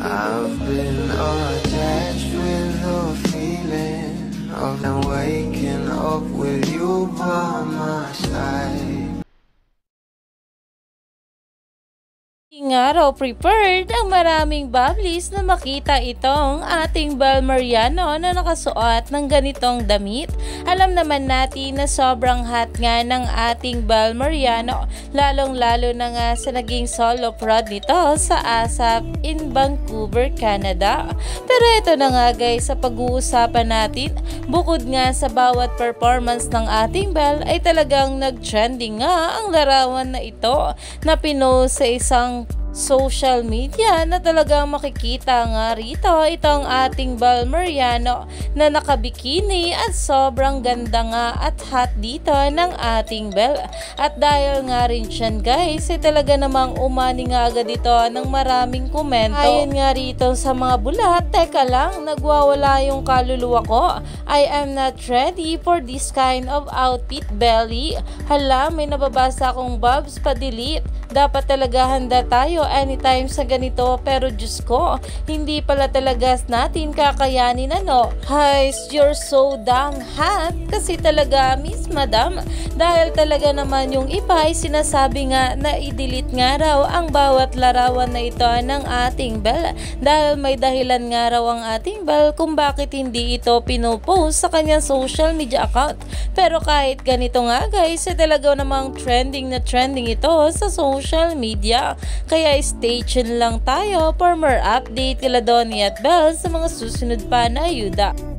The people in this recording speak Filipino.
I've been attached with the feeling of waking up with you by my side. Nga raw prepared ang maraming bubblies na makita itong ating Bel Mariano na nakasuot ng ganitong damit. Alam naman natin na sobrang hot nga ng ating Bel Mariano, lalong-lalo na nga sa naging solo prod nito sa ASAP in Vancouver, Canada. Pero ito na nga guys, sa pag-uusapan natin, bukod nga sa bawat performance ng ating Bel ay talagang nag-trending nga ang larawan na ito na pinost sa isang social media na talagang makikita nga rito itong ating Bel Mariano na nakabikini at sobrang ganda nga at hot dito ng ating Bel. At dahil nga rin siyan guys, ay talaga namang umani nga agad ito ng maraming komento. Ayon nga rito sa mga bulat, teka lang, nagwawala yung kaluluwa ko. I am not ready for this kind of outfit, Belly. Hala, may nababasa akong Bobs pa-delete. Dapat talaga handa tayo anytime sa ganito, pero Diyos ko, hindi pala talaga natin kakayanin ano. Guys, you're so damn hot kasi talaga Miss Madam, dahil talaga naman yung iba ay sinasabi nga na i-delete nga raw ang bawat larawan na ito ng ating Bel dahil may dahilan nga raw ang ating Bel kung bakit hindi ito pinopost sa kanyang social media account. Pero kahit ganito nga guys, ay talaga namang trending na trending ito sa social media. Kaya stay tuned lang tayo for more update kila Donnie at Bel sa mga susunod pa na ayuda.